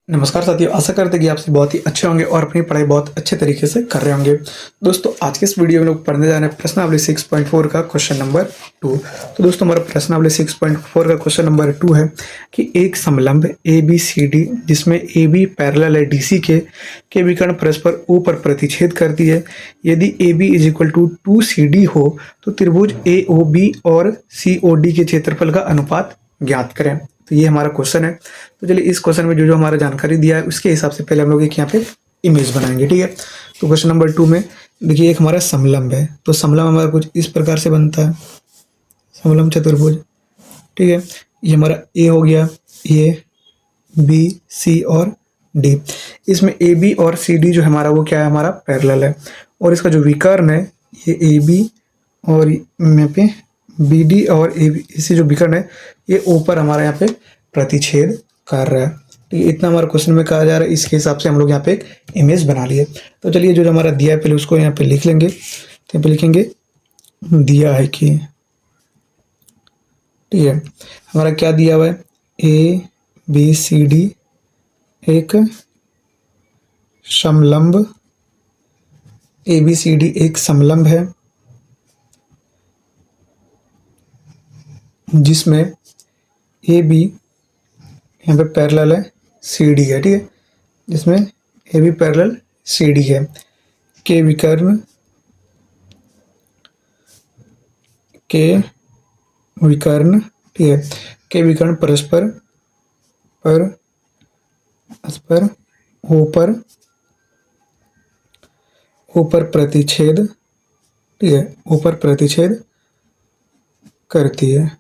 नमस्कार साथियों, आशा करते हैं कि आप सब बहुत ही अच्छे होंगे और अपनी पढ़ाई बहुत अच्छे तरीके से कर रहे होंगे। दोस्तों, आज के इस वीडियो में लोग पढ़ने जा रहे हैं प्रश्नावली 6.4 का क्वेश्चन नंबर 2। तो दोस्तों, हमारा प्रश्नावली 6.4 का क्वेश्चन नंबर 2 है कि एक समलंब ए बी सी डी जिसमें ए बी पैरेलल है डी सी के विकर्ण परस्पर ओ पर प्रतिच्छेद करती है। यदि A B is equal to 2CD हो तो त्रिभुज ए ओ बी और सी ओ डी के क्षेत्रफल का अनुपात ज्ञात करें। तो ये हमारा क्वेश्चन है। तो चलिए, इस क्वेश्चन में जो जो हमारा जानकारी दिया है उसके हिसाब से पहले हम लोग एक यहाँ पे इमेज बनाएंगे। ठीक है, तो क्वेश्चन नंबर 2 में देखिए, एक हमारा समलंब है। तो समलंब हमारा कुछ इस प्रकार से बनता है, समलंब चतुर्भुज। ठीक है, ये हमारा ए हो गया, ए बी सी और डी। इसमें ए बी और सी डी जो हमारा वो क्या है, हमारा पैरेलल है। और इसका जो विकर्ण है ये ए बी और यहाँ पे बी डी और ए बी, इसी जो विकर्ण है ये ऊपर हमारा यहाँ पे प्रतिच्छेद कर रहा है। ठीक है, इतना हमारा क्वेश्चन में कहा जा रहा है। इसके हिसाब से हम लोग यहाँ पे एक इमेज बना लिए। तो चलिए, जो हमारा दिया है पहले उसको यहाँ पे लिख लेंगे। तो यहाँ पे लिखेंगे दिया है कि, ठीक है, हमारा क्या दिया हुआ है, ए बी सी डी एक समलंब, ए बी सी डी एक समलंब है जिसमें ए बी यहाँ पे पैरेलल है सी डी है। ठीक है, जिसमें A B parallel C D है। के विकर्ण ठीक है, के विकर्ण परस्पर ऊपर प्रतिच्छेद, ठीक है, ऊपर प्रतिच्छेद करती है।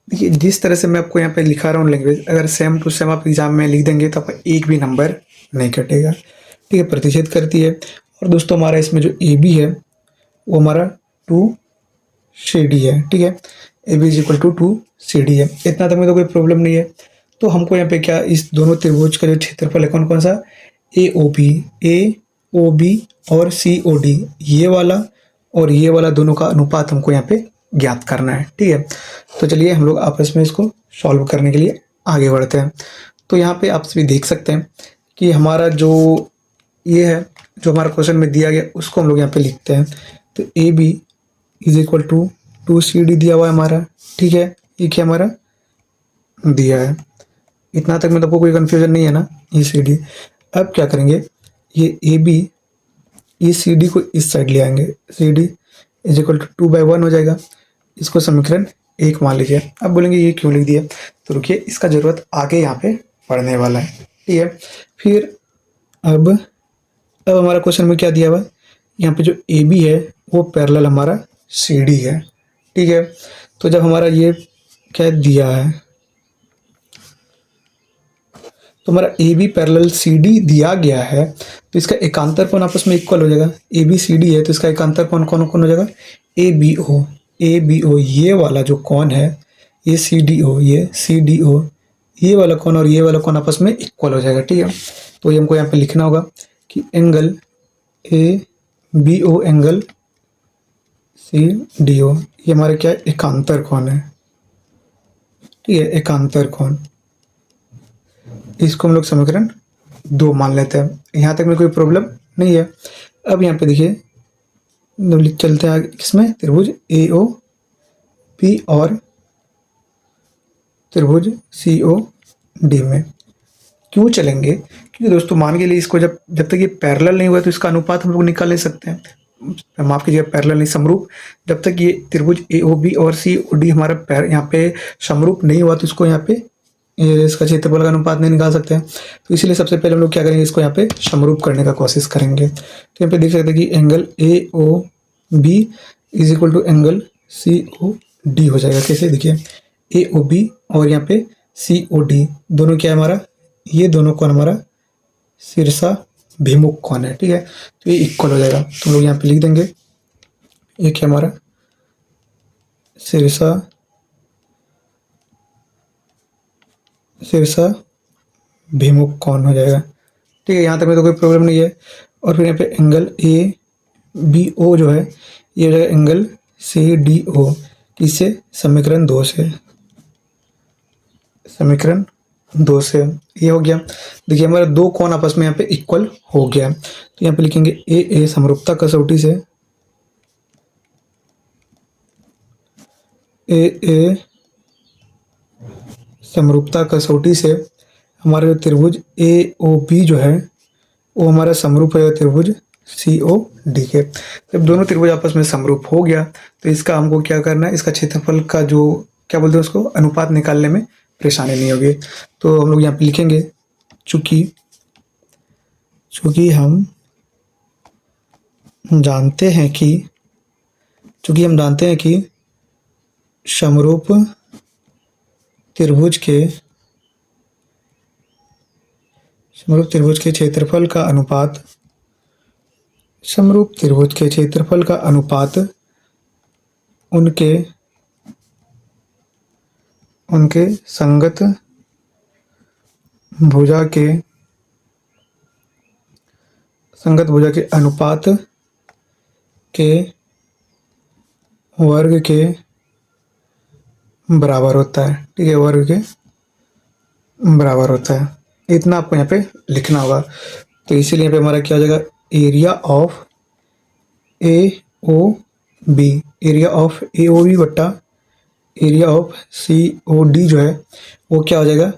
देखिए, जिस तरह से मैं आपको यहाँ पे लिखा रहा हूँ लैंग्वेज, अगर सेम टू सेम आप एग्जाम में लिख देंगे तो आपका एक भी नंबर नहीं कटेगा। ठीक है, प्रतिच्छेद करती है। और दोस्तों, हमारा इसमें जो ए बी है वो हमारा 2CD है। ठीक है, A B is equal to 2CD है। इतना तक में तो कोई प्रॉब्लम नहीं है। तो हमको यहाँ पे क्या, इस दोनों त्रिभुज का जो क्षेत्रफल है कौन कौन सा, ए ओ बी और सी ओ डी, ये वाला और ये वाला दोनों का अनुपात हमको यहाँ पे ज्ञात करना है। ठीक है, तो चलिए हम लोग आपस में इसको सॉल्व करने के लिए आगे बढ़ते हैं। तो यहाँ पे आप सभी देख सकते हैं कि हमारा जो ये है, जो हमारा क्वेश्चन में दिया गया उसको हम लोग यहाँ पे लिखते हैं। तो A B is equal to 2CD दिया हुआ है हमारा। ठीक है, ये क्या हमारा दिया है। इतना तक में तो कोई कंफ्यूजन नहीं है ना, ये सी डी। अब क्या करेंगे, ये ए बी, ये सी डी को इस साइड ले आएंगे। C D is equal to 2/1 हो जाएगा। इसको समीकरण 1 मान लीजिए। अब बोलेंगे ये क्यों लिख दिया, तो रुकिए, इसका जरूरत आगे यहाँ पे पढ़ने वाला है। ठीक है, फिर अब हमारा क्वेश्चन में क्या दिया हुआ है, यहाँ पे जो ए बी है वो पैरेलल हमारा सी डी है। ठीक है, तो जब हमारा ये क्या दिया है, तो हमारा A B parallel C D दिया गया है, तो इसका एकांतर कोण आपस में इक्वल हो जाएगा। ए बी सी डी है तो इसका एकांतर कोण कौन कौन हो जाएगा, ए बी ओ, ये वाला जो कोण है, ये सी डी ओ, ये सी डी ओ, ये वाला कोण और ये वाला कोण आपस में इक्वल हो जाएगा। ठीक है, तो ये हमको यहाँ पे लिखना होगा कि angle A B O angle C D O, ये हमारे क्या एकांतर कोण है। ठीक है, एकांतर कोण, इसको हम लोग समीकरण 2 मान लेते हैं। यहाँ तक में कोई प्रॉब्लम नहीं है। अब यहाँ पे देखिए, चलते हैं आगे किसमें, त्रिभुज ए ओ पी और त्रिभुज सी ओ डी में। क्यों चलेंगे, क्योंकि दोस्तों मान के लिए इसको जब तक ये पैरेलल नहीं हुआ तो इसका अनुपात हम लोग निकाल नहीं सकते हैं। माफ कीजिए, पैरेलल नहीं, समरूप। जब तक ये त्रिभुज ए ओ बी और सी ओ डी हमारा यहाँ पे समरूप नहीं हुआ तो इसको यहाँ पे इसका क्षेत्रफल का अनुपात नहीं निकाल सकते हैं। तो इसीलिए सबसे पहले हम लोग क्या करेंगे, इसको यहाँ पे समरूप करने का कोशिश करेंगे। तो यहाँ पे देख सकते हैं कि angle A O B is equal to angle C O D हो जाएगा। कैसे, देखिए, ए ओ बी और यहाँ पे सी ओ डी दोनों क्या है हमारा, ये दोनों कोण हमारा शीर्षा भिमुख कोण है। ठीक है, तो ये इक्वल हो जाएगा। तो हम लोग यहाँ पे लिख देंगे, ये क्या हमारा शीर्षा भिमुख कोण हो जाएगा। ठीक है, यहाँ तक में तो कोई प्रॉब्लम नहीं है। और फिर यहाँ पे एंगल ए बी ओ जो है ये हो जाएगा एंगल सी डी ओ, किससे, समीकरण 2 से, समीकरण 2 से, ये हो गया। देखिए हमारा 2 कोण आपस में यहाँ पे इक्वल हो गया। तो यहाँ पे लिखेंगे ए समरूपता कसौटी से, ए समरूपता कसौटी से हमारा जो त्रिभुज ए ओ बी जो है वो हमारा समरूप है त्रिभुज सी ओ डी के। जब दोनों त्रिभुज आपस में समरूप हो गया तो इसका हमको क्या करना है, इसका क्षेत्रफल का जो क्या बोलते हैं उसको अनुपात निकालने में परेशानी नहीं होगी। तो हम लोग यहाँ पे लिखेंगे चूंकि हम जानते हैं कि समरूप त्रिभुज के क्षेत्रफल का अनुपात उनके संगत भुजा के अनुपात के वर्ग के बराबर होता है। ठीक है, वर्ग के बराबर होता है। इतना आपको यहाँ पे लिखना होगा। तो इसीलिए यहाँ पे हमारा क्या हो जाएगा, area of A O B, area of A O B बट्टा area of C O D जो है वो क्या हो जाएगा,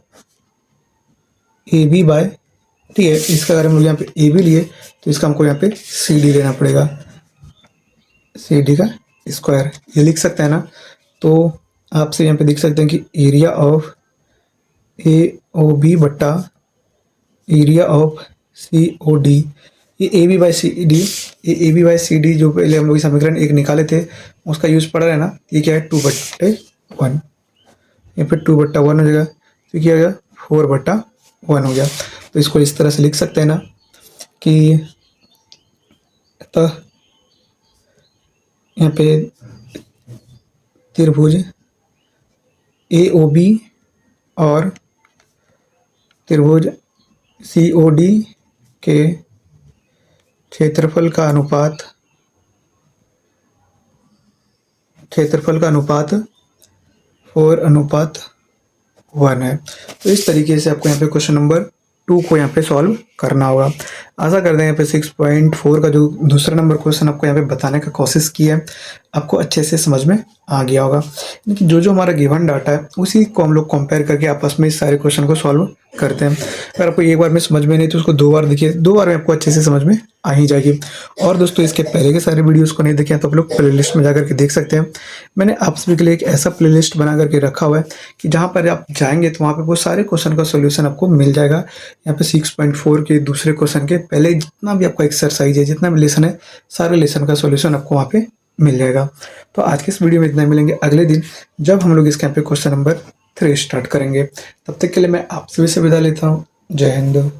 ए बी बाय, ठीक है। इसका अगर हम लोग यहाँ पे ए बी लिए तो इसका हमको यहाँ पे सी डी लेना पड़ेगा, सी डी का स्क्वायर, ये लिख सकते हैं ना। तो आपसे यहाँ पे देख सकते हैं कि area of A O B बट्टा area of C O D, ये A B by C D, ये A B by C D जो पहले हम लोग समीकरण एक निकाले थे उसका यूज़ पड़ा है ना, ये क्या है 2/1, यहाँ पे 2/1 हो जाएगा, तो क्या हो गया 4/1 हो गया। तो इसको इस तरह से लिख सकते हैं ना कि अतः यहाँ पे त्रिभुज ए ओ बी और त्रिभुज सी ओ डी के क्षेत्रफल का अनुपात 4:1 है। तो इस तरीके से आपको यहाँ पे क्वेश्चन नंबर 2 को यहाँ पे सॉल्व करना होगा। आशा करते हैं यहाँ पे 6.4 का जो दूसरा नंबर क्वेश्चन आपको यहाँ पे बताने का कोशिश की है आपको अच्छे से समझ में आ गया होगा। कि जो हमारा गिवन डाटा है उसी को हम लोग कंपेयर करके आपस में इस सारे क्वेश्चन को सॉल्व करते हैं। अगर आपको एक बार में समझ में नहीं तो उसको 2 बार देखिए, 2 बार में आपको अच्छे से समझ में आ ही जाएगी। और दोस्तों इसके पहले के सारे वीडियोस को नहीं देखे हैं तो आप लोग प्लेलिस्ट में जाकर के देख सकते हैं। मैंने आप सभी के लिए एक ऐसा प्लेलिस्ट बना करके रखा हुआ है कि जहाँ पर आप जाएंगे तो वहाँ पे वो सारे क्वेश्चन का सोल्यूशन आपको मिल जाएगा। यहाँ पे 6.4 के दूसरे क्वेश्चन के पहले जितना भी आपका एक्सरसाइज है, जितना भी लेसन है, सारे लेसन का सोल्यूशन आपको वहाँ पे मिल जाएगा। तो आज के इस वीडियो में इतना ही, मिलेंगे अगले दिन जब हम लोग इसके यहाँ पे क्वेश्चन नंबर 3 स्टार्ट करेंगे। तब तक के लिए मैं आप सभी से विदा लेता हूँ। जय हिंद।